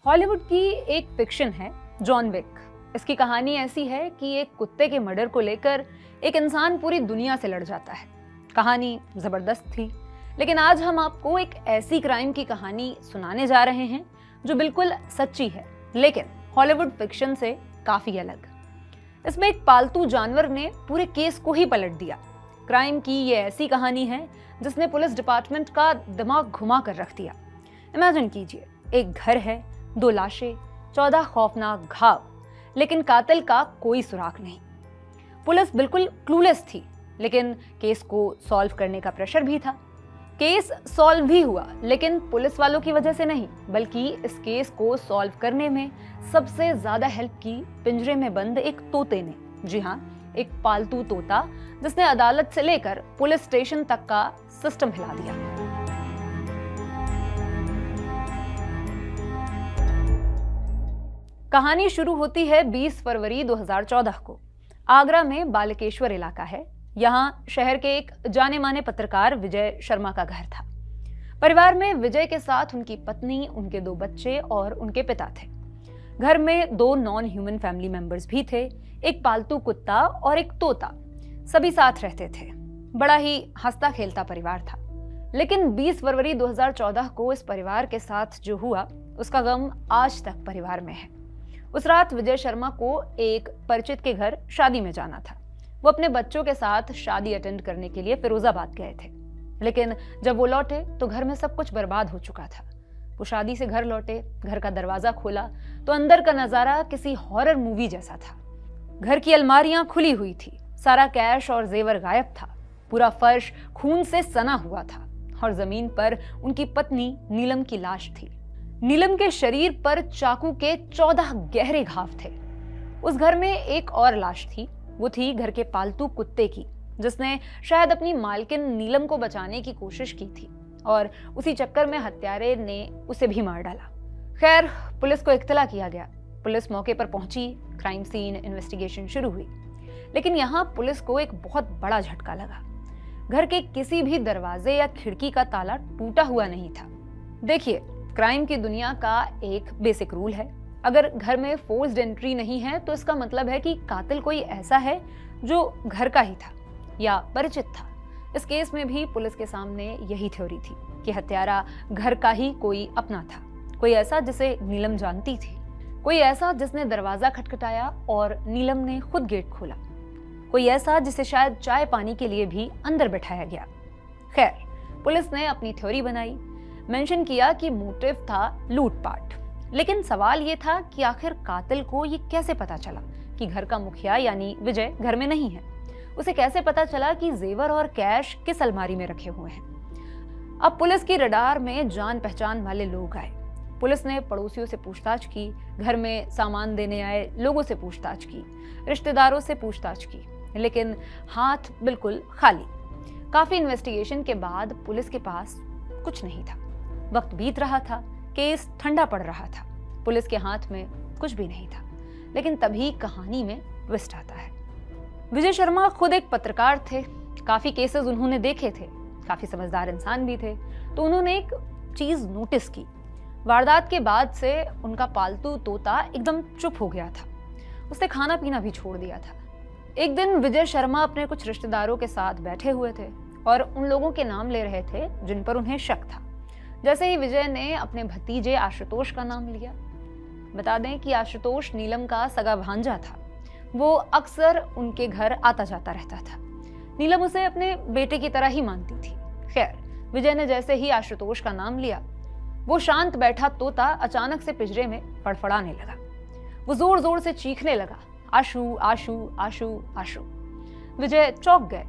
Hollywood की एक fiction है जॉन विक। इसकी कहानी ऐसी है कि एक कुत्ते के मर्डर को लेकर एक इंसान पूरी दुनिया से लड़ जाता है। कहानी जबरदस्त थी, लेकिन आज हम आपको एक ऐसी क्राइम की कहानी सुनाने जा रहे हैं जो बिल्कुल सच्ची है, लेकिन हॉलीवुड फिक्शन से काफी अलग। इसमें एक पालतू जानवर ने पूरे केस को ही पलट दिया। क्राइम की ये ऐसी कहानी है जिसने पुलिस डिपार्टमेंट का दिमाग घुमा कर रख दिया। इमेजिन कीजिए, एक घर है, 2 लाशें, 14 खौफनाक घाव, लेकिन कातिल का कोई सुराग नहीं। पुलिस बिल्कुल क्लूलेस थी, लेकिन केस को सॉल्व करने का प्रेशर भी था। केस सॉल्व भी हुआ, लेकिन पुलिस वालों की वजह से नहीं, बल्कि इस केस को सॉल्व करने में सबसे ज्यादा हेल्प की पिंजरे में बंद एक तोते ने। जी हाँ, एक पालतू तोता जिसने अदालत से लेकर पुलिस स्टेशन तक का सिस्टम हिला दिया। कहानी शुरू होती है 20 फरवरी 2014 को। आगरा में बालकेश्वर इलाका है। यहाँ शहर के एक जाने माने पत्रकार विजय शर्मा का घर था। परिवार में विजय के साथ उनकी पत्नी, उनके 2 बच्चे और उनके पिता थे। घर में 2 नॉन ह्यूमन फैमिली मेंबर्स भी थे, एक पालतू कुत्ता और एक तोता। सभी साथ रहते थे। बड़ा ही हंसता खेलता परिवार था। लेकिन 20 फरवरी 2014 को इस परिवार के साथ जो हुआ, उसका गम आज तक परिवार में है। उस रात विजय शर्मा को एक परिचित के घर शादी में जाना था। वो अपने बच्चों के साथ शादी अटेंड करने के लिए फिरोजाबाद गए थे, लेकिन जब वो लौटे तो घर में सब कुछ बर्बाद हो चुका था। वो शादी से घर लौटे, घर का दरवाजा खोला तो अंदर का नजारा किसी हॉरर मूवी जैसा था। घर की अलमारियां खुली हुई थी, सारा कैश और जेवर गायब था, पूरा फर्श खून से सना हुआ था और जमीन पर उनकी पत्नी नीलम की लाश थी। नीलम के शरीर पर चाकू के 14 गहरे घाव थे। उस घर में एक और लाश थी। वो थी घर के पालतू कुत्ते की, जिसने शायद अपनी मालकिन नीलम को बचाने की कोशिश की थी और उसी चक्कर में हत्यारे ने उसे भी मार डाला। खैर, पुलिस को इत्तला किया गया। पुलिस मौके पर पहुंची, क्राइम सीन इन्वेस्टिगेशन शुरू हुई। लेकिन यहाँ पुलिस को एक बहुत बड़ा झटका लगा। घर के किसी भी दरवाजे या खिड़की का ताला टूटा हुआ नहीं था। देखिए, क्राइम की दुनिया का एक बेसिक रूल है, अगर घर में फोर्स्ड एंट्री नहीं है तो इसका मतलब है कि कातिल कोई ऐसा है जो घर का ही था या परिचित था। इस केस में भी पुलिस के सामने यही थ्योरी थी कि हत्यारा घर का ही कोई अपना था, कोई ऐसा जिसे नीलम जानती थी, कोई ऐसा जिसने दरवाजा खटखटाया और नीलम ने खुद गेट खोला, कोई ऐसा जिसे शायद चाय पानी के लिए भी अंदर बैठाया गया। खैर, पुलिस ने अपनी थ्योरी बनाई, मेंशन किया कि मोटिव था लूटपाट। लेकिन सवाल ये था कि आखिर कातिल को ये कैसे पता चला कि घर का मुखिया यानी विजय घर में नहीं है? उसे कैसे पता चला कि जेवर और कैश किस अलमारी में रखे हुए हैं? अब पुलिस की रडार में जान पहचान वाले लोग आए। पुलिस ने पड़ोसियों से पूछताछ की, घर में सामान देने आए लोगों से पूछताछ की, रिश्तेदारों से पूछताछ की, लेकिन हाथ बिल्कुल खाली। काफी इन्वेस्टिगेशन के बाद पुलिस के पास कुछ नहीं था। वक्त बीत रहा था, केस ठंडा पड़ रहा था, पुलिस के हाथ में कुछ भी नहीं था। लेकिन तभी कहानी में ट्विस्ट आता है। विजय शर्मा खुद एक पत्रकार थे, काफी केसेस उन्होंने देखे थे, काफी समझदार इंसान भी थे। तो उन्होंने एक चीज नोटिस की। वारदात के बाद से उनका पालतू तोता एकदम चुप हो गया था। उसने खाना पीना भी छोड़ दिया था। एक दिन विजय शर्मा अपने कुछ रिश्तेदारों के साथ बैठे हुए थे और उन लोगों के नाम ले रहे थे जिन पर उन्हें शक था। जैसे ही विजय ने अपने भतीजे आशुतोष का नाम लिया। बता दें कि आशुतोष नीलम का सगा भांजा था। वो अक्सर उनके घर आता जाता रहता था। नीलम उसे अपने बेटे की तरह ही मानती थी। खैर, विजय ने जैसे ही आशुतोष का नाम लिया, वो शांत बैठा तोता अचानक से पिंजरे में फड़फड़ाने लगा। वो जोर जोर से चीखने लगा, आशु आशु आशु आशु। विजय चौंक गए।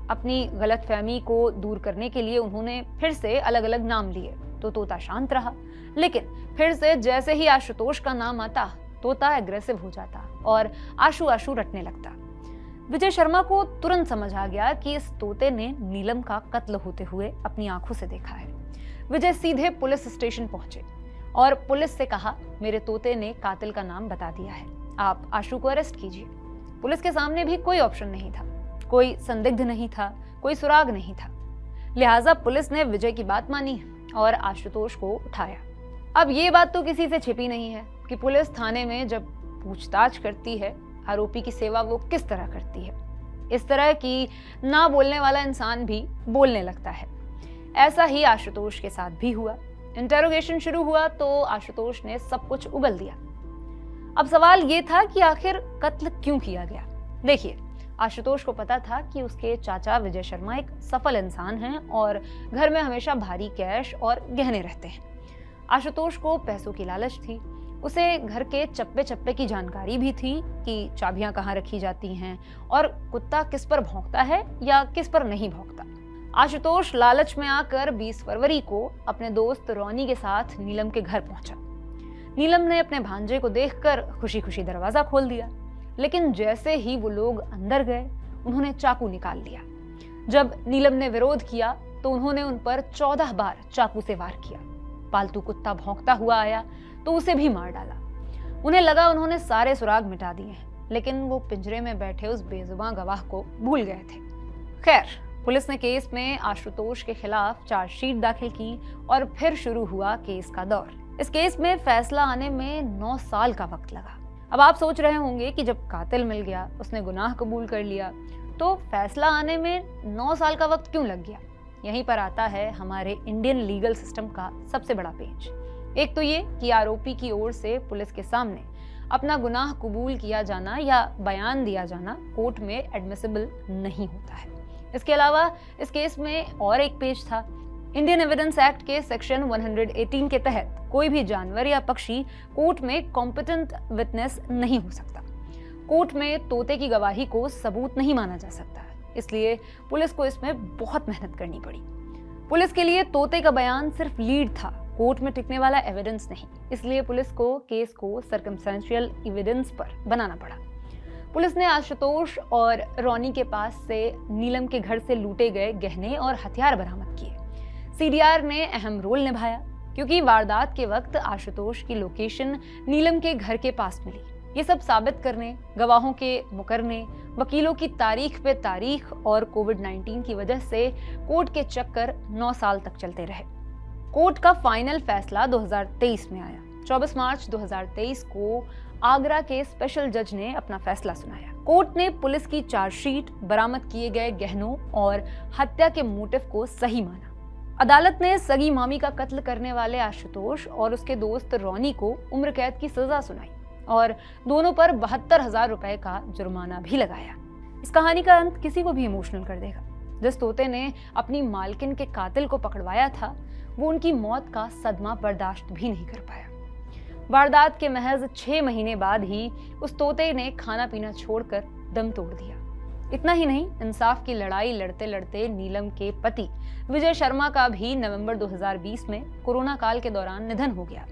अपनी गलतफहमी को दूर करने के लिए उन्होंने फिर से अलग अलग नाम लिए तो तोता शांत रहा। लेकिन फिर से जैसे ही आशुतोष का नाम आता, तोता एग्रेसिव हो जाता और आशु आशु रटने लगता। विजय शर्मा को तुरंत समझ आ गया कि इस तोते ने नीलम का कत्ल होते हुए अपनी आंखों से देखा है। विजय सीधे पुलिस स्टेशन पहुंचे और पुलिस से कहा, मेरे तोते ने कातिल का नाम बता दिया है, आप आशु को अरेस्ट कीजिए। पुलिस के सामने भी कोई ऑप्शन नहीं था, कोई संदिग्ध नहीं था, कोई सुराग नहीं था। लिहाजा पुलिस ने विजय की बात मानी और आशुतोष को उठाया। अब ये बात तो किसी से छिपी नहीं है कि पुलिस थाने में जब पूछताछ करती है, आरोपी की सेवा वो किस तरह करती है। इस तरह की ना बोलने वाला इंसान भी बोलने लगता है। ऐसा ही आशुतोष के साथ भी हुआ। इंटेरोगेशन शुरू हुआ तो आशुतोष ने सब कुछ उगल दिया। अब सवाल ये था कि आखिर कत्ल क्यों किया गया। देखिए, आशुतोष को पता था कि उसके चाचा विजय शर्मा एक सफल इंसान हैं और घर में हमेशा भारी कैश और गहने रहते हैं। आशुतोष को पैसों की लालच थी। उसे घर के चप्पे चप्पे की जानकारी भी थी कि चाबियां कहाँ रखी जाती हैं और कुत्ता किस पर भौंकता है या किस पर नहीं भौंकता। आशुतोष लालच में आकर 20 फरवरी को अपने दोस्त रोनी के साथ नीलम के घर पहुंचा। नीलम ने अपने भांजे को देखकर खुशी खुशी दरवाजा खोल दिया, लेकिन जैसे ही वो लोग अंदर गए, उन्होंने चाकू निकाल लिया। जब नीलम ने विरोध किया तो उन्होंने उन पर 14 बार चाकू से वार किया। पालतू कुत्ता भौंकता हुआ आया तो उसे भी मार डाला। उन्हें लगा उन्होंने सारे सुराग मिटा दिए हैं, लेकिन वो पिंजरे में बैठे उस बेजुबान गवाह को भूल गए थे। खैर, पुलिस ने केस में आशुतोष के खिलाफ चार्जशीट दाखिल की और फिर शुरू हुआ केस का दौर। इस केस में फैसला आने में 9 साल का वक्त लगा। अब आप सोच रहे होंगे कि जब कातिल मिल गया, उसने गुनाह कबूल कर लिया, तो फैसला आने में 9 साल का वक्त क्यों लग गया। यहीं पर आता है हमारे इंडियन लीगल सिस्टम का सबसे बड़ा पेच। एक तो ये कि आरोपी की ओर से पुलिस के सामने अपना गुनाह कबूल किया जाना या बयान दिया जाना कोर्ट में एडमिसिबल नहीं होता है। इसके अलावा इस केस में और एक पेच था। इंडियन एविडेंस एक्ट के सेक्शन 118 के तहत कोई भी जानवर या पक्षी कोर्ट में कॉम्पिटेंट विटनेस नहीं हो सकता। कोर्ट में तोते की गवाही को सबूत नहीं माना जा सकता, इसलिए पुलिस को इसमें बहुत मेहनत करनी पड़ी। पुलिस के लिए तोते का बयान सिर्फ लीड था, कोर्ट में टिकने वाला एविडेंस नहीं। इसलिए पुलिस को केस को सर्कमस्टेंशियल एविडेंस पर बनाना पड़ा। पुलिस ने आशुतोष और रोनी के पास से नीलम के घर से लूटे गए गहने और हथियार बरामद किए। सीडीआर ने अहम रोल निभाया, क्योंकि वारदात के वक्त आशुतोष की लोकेशन नीलम के घर के पास मिली। ये सब साबित करने, गवाहों के मुकरने, वकीलों की तारीख पे तारीख और कोविड-19 की वजह से कोर्ट के चक्कर 9 साल तक चलते रहे। कोर्ट का फाइनल फैसला 2023 में आया। 24 मार्च 2023 को आगरा के स्पेशल जज ने अपना फैसला सुनाया। कोर्ट ने पुलिस की चार्जशीट, बरामद किए गए गहनों और हत्या के मोटिव को सही माना। अदालत ने सगी मामी का कत्ल करने वाले आशुतोष और उसके दोस्त रोनी को उम्र कैद की सजा सुनाई और दोनों पर 72,000 रुपए का जुर्माना भी लगाया। इस कहानी का अंत किसी को भी इमोशनल कर देगा। जिस तोते ने अपनी मालकिन के कातिल को पकड़वाया था, वो उनकी मौत का सदमा बर्दाश्त भी नहीं कर पाया। वारदात के महज 6 महीने बाद ही उस तोते ने खाना पीना छोड़कर दम तोड़ दिया। इतना ही नहीं, इंसाफ की लड़ाई लड़ते लड़ते नीलम के पति विजय शर्मा का भी नवंबर 2020 में कोरोना काल के दौरान निधन हो गया।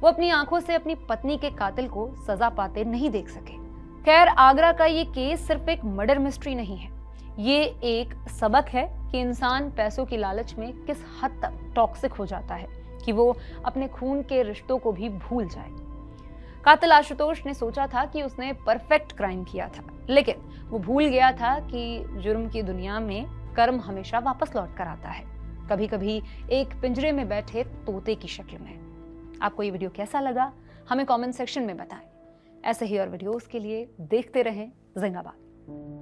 वो अपनी आंखों से अपनी पत्नी के कातिल को सजा पाते नहीं देख सके। खैर, आगरा का ये केस सिर्फ एक मर्डर मिस्ट्री नहीं है, ये एक सबक है कि इंसान पैसों की लालच में किस हद तक टॉक्सिक हो जाता है कि वो अपने खून के रिश्तों को भी भूल जाए। कातिल आशुतोष ने सोचा था कि उसने परफेक्ट क्राइम किया था, लेकिन वो भूल गया था कि जुर्म की दुनिया में कर्म हमेशा वापस लौट कर आता है, कभी कभी एक पिंजरे में बैठे तोते की शक्ल में। आपको ये वीडियो कैसा लगा, हमें कमेंट सेक्शन में बताएं। ऐसे ही और वीडियोस के लिए देखते रहें जिंदाबाद।